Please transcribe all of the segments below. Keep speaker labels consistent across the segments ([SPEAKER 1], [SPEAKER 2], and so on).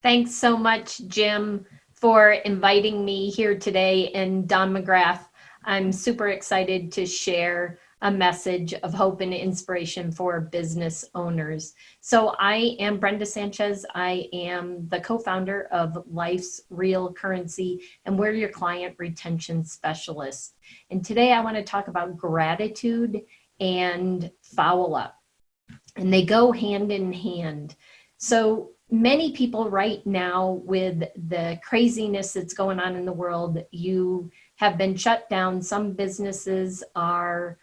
[SPEAKER 1] Thanks so much, Jim, for inviting me here today. And Don McGrath, I'm super excited to share a message of hope and inspiration for business owners. So I am Brenda Sanchez. I am the co-founder of Life's Real Currency, and we're your client retention specialist. And today I want to talk about gratitude and follow up. And they go hand in hand. So many people right now, with the craziness that's going on in the world, you have been shut down. Some businesses are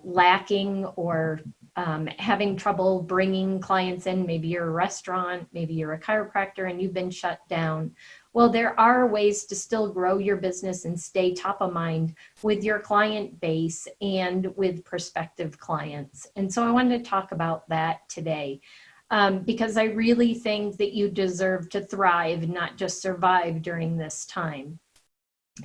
[SPEAKER 1] lacking or having trouble bringing clients in. Maybe you're a restaurant, maybe you're a chiropractor, and you've been shut down. Well, there are ways to still grow your business and stay top of mind with your client base and with prospective clients. And so I wanted to talk about that today. Because I really think that you deserve to thrive, not just survive during this time.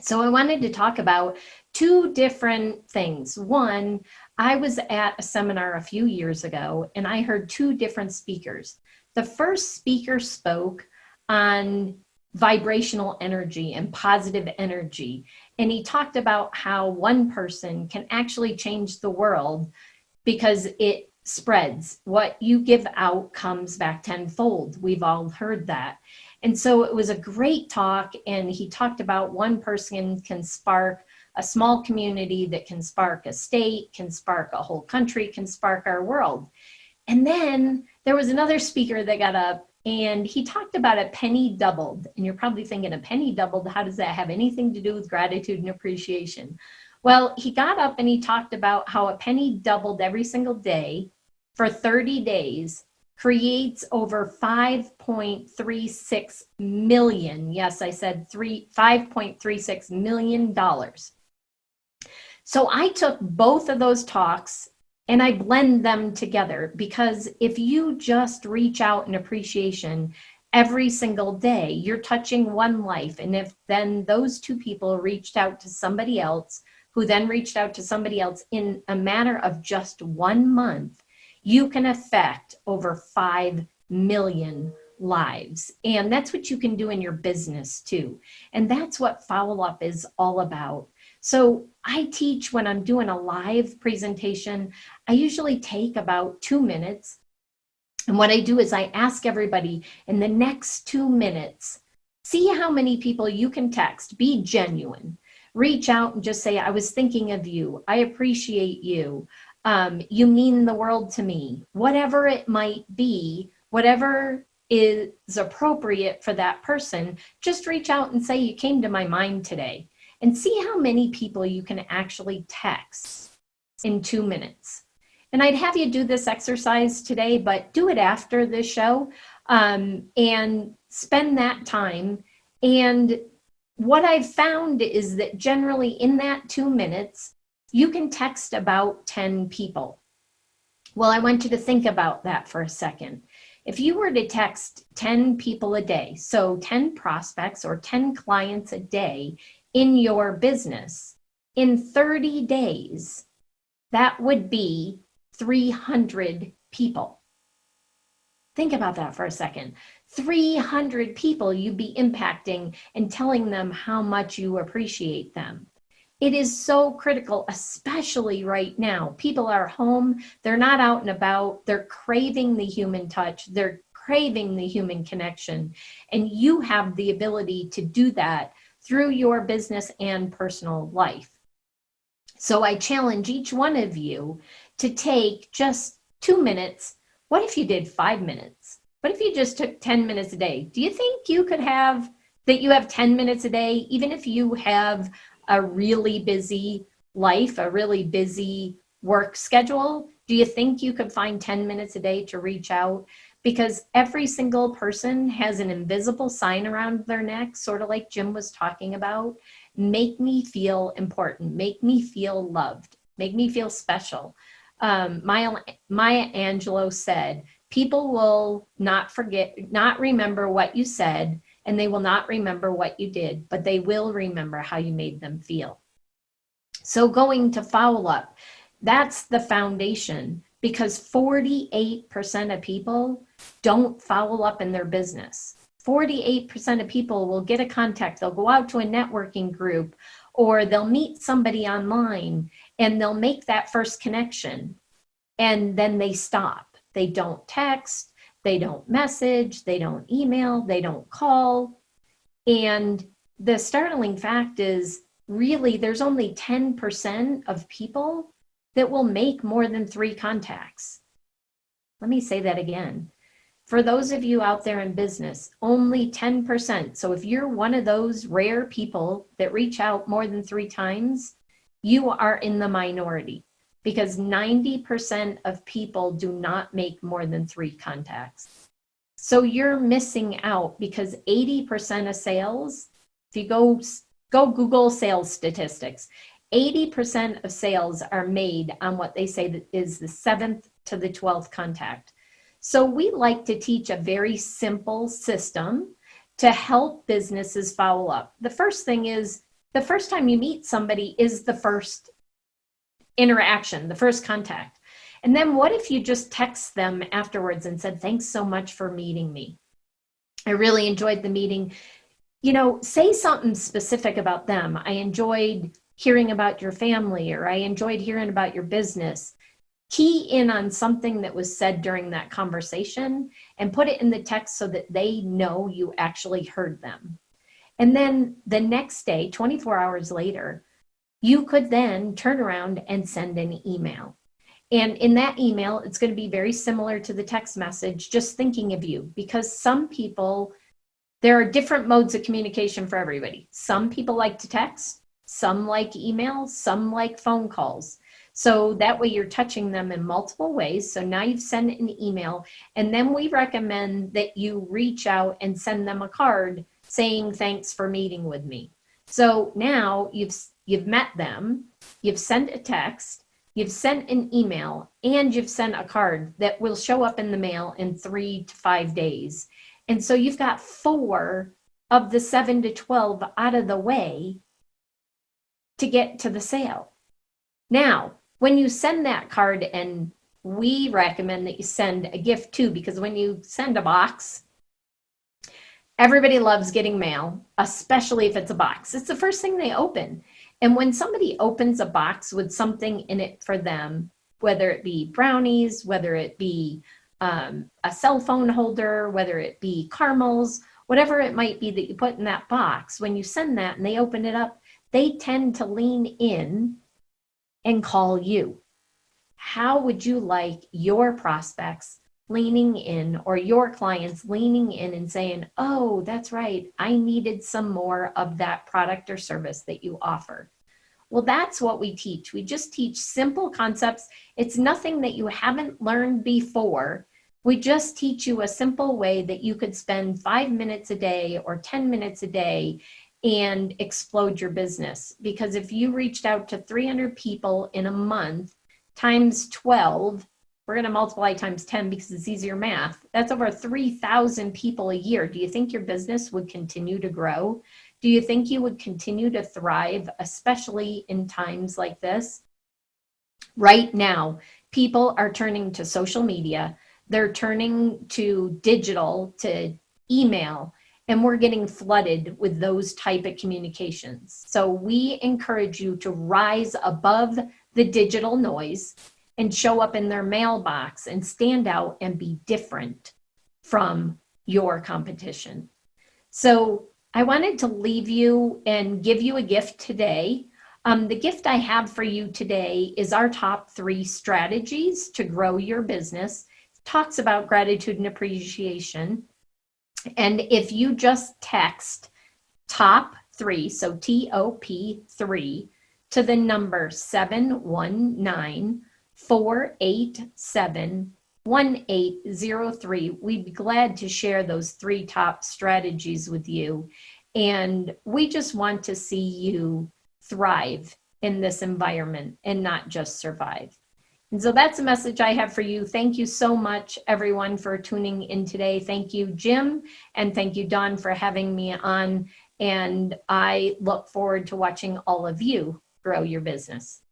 [SPEAKER 1] So I wanted to talk about two different things. One, I was at a seminar a few years ago and I heard two different speakers. The first speaker spoke on vibrational energy and positive energy. And he talked about how one person can actually change the world because it spreads. What you give out comes back tenfold. We've all heard that. And so it was a great talk. And he talked about one person can spark a small community, that can spark a state, can spark a whole country, can spark our world. And then there was another speaker that got up and he talked about a penny doubled. And you're probably thinking, a penny doubled, how does that have anything to do with gratitude and appreciation? Well, he got up and he talked about how a penny doubled every single day for 30 days creates over 5.36 million. Yes, I said $5.36 million. So I took both of those talks and I blend them together, because if you just reach out in appreciation every single day, you're touching one life. And if then those two people reached out to somebody else, who then reached out to somebody else in a matter of just 1 month, you can affect over 5 million lives. And that's what you can do in your business too. And that's what follow-up is all about. So I teach, when I'm doing a live presentation, I usually take about 2 minutes. And what I do is I ask everybody in the next 2 minutes, see how many people you can text. Be genuine. Reach out and just say, I was thinking of you. I appreciate you. You mean the world to me. Whatever it might be, whatever is appropriate for that person, just reach out and say, you came to my mind today. And see how many people you can actually text in 2 minutes. And I'd have you do this exercise today, but do it after this show, and spend that time. And what I've found is that generally in that 2 minutes, you can text about 10 people. Well, I want you to think about that for a second. If you were to text 10 people a day, so 10 prospects or 10 clients a day in your business, in 30 days, that would be 300 people. Think about that for a second. 300 people you'd be impacting and telling them how much you appreciate them. It is so critical, especially right now. People are home, they're not out and about, they're craving the human touch, they're craving the human connection, and you have the ability to do that through your business and personal life. So I challenge each one of you to take just 2 minutes. What if you did 5 minutes? What if you just took 10 minutes a day? Do you think you could have, that you have 10 minutes a day, even if you have a really busy life, a really busy work schedule? Do you think you could find 10 minutes a day to reach out? Because every single person has an invisible sign around their neck, sort of like Jim was talking about. Make me feel important. Make me feel loved. Make me feel special. Maya Angelou said, people will not remember what you said, and they will not remember what you did, but they will remember how you made them feel. So going to follow up, that's the foundation, because 48% of people don't follow up in their business. 48% of people will get a contact. They'll go out to a networking group or they'll meet somebody online and they'll make that first connection. And then they stop. They don't text, they don't message, they don't email, they don't call. And the startling fact is really there's only 10% of people that will make more than 3 contacts. Let me say that again. For those of you out there in business, only 10%. So if you're one of those rare people that reach out more than 3 times, you are in the minority, because 90% of people do not make more than 3 contacts. So you're missing out, because 80% of sales, if you go Google sales statistics, 80% of sales are made on what they say that is the 7th to the 12th contact. So we like to teach a very simple system to help businesses follow up. The first thing is, the first time you meet somebody is the first interaction, the first contact. And then what if you just text them afterwards and said, thanks so much for meeting me. I really enjoyed the meeting. You know, say something specific about them. I enjoyed hearing about your family, or I enjoyed hearing about your business. Key in on something that was said during that conversation and put it in the text so that they know you actually heard them. And then the next day, 24 hours later, you could then turn around and send an email. And in that email, it's going to be very similar to the text message, just thinking of you, because some people, there are different modes of communication for everybody. Some people like to text, some like email, some like phone calls. So that way you're touching them in multiple ways. So now you've sent an email, and then we recommend that you reach out and send them a card saying, thanks for meeting with me. So now you've met them, you've sent a text, you've sent an email, and you've sent a card that will show up in the mail in 3 to 5 days. And so you've got 4 of the 7 to 12 out of the way to get to the sale. Now, when you send that card, and we recommend that you send a gift too, because when you send a box, everybody loves getting mail, especially if it's a box. It's the first thing they open. And when somebody opens a box with something in it for them, whether it be brownies, whether it be a cell phone holder, whether it be caramels, whatever it might be that you put in that box, when you send that and they open it up, they tend to lean in and call you. How would you like your prospects leaning in, or your clients leaning in and saying, oh, that's right, I needed some more of that product or service that you offer? Well, that's what we teach. We just teach simple concepts. It's nothing that you haven't learned before. We just teach you a simple way that you could spend 5 minutes a day or 10 minutes a day and explode your business. Because if you reached out to 300 people in a month times 12, we're going to multiply times 10 because it's easier math. That's over 3,000 people a year. Do you think your business would continue to grow? Do you think you would continue to thrive, especially in times like this? Right now, people are turning to social media. They're turning to digital, to email, and we're getting flooded with those type of communications. So we encourage you to rise above the digital noise and show up in their mailbox and stand out and be different from your competition. So I wanted to leave you and give you a gift today. The gift I have for you today is our top 3 strategies to grow your business. It talks about gratitude and appreciation. And if you just text top 3, so TOP3, to the number 719-487-1803, we'd be glad to share those 3 top strategies with you. And we just want to see you thrive in this environment and not just survive. And so that's a message I have for you. Thank you so much, everyone, for tuning in today. Thank you, Jim, and thank you, Dawn, for having me on. And I look forward to watching all of you grow your business.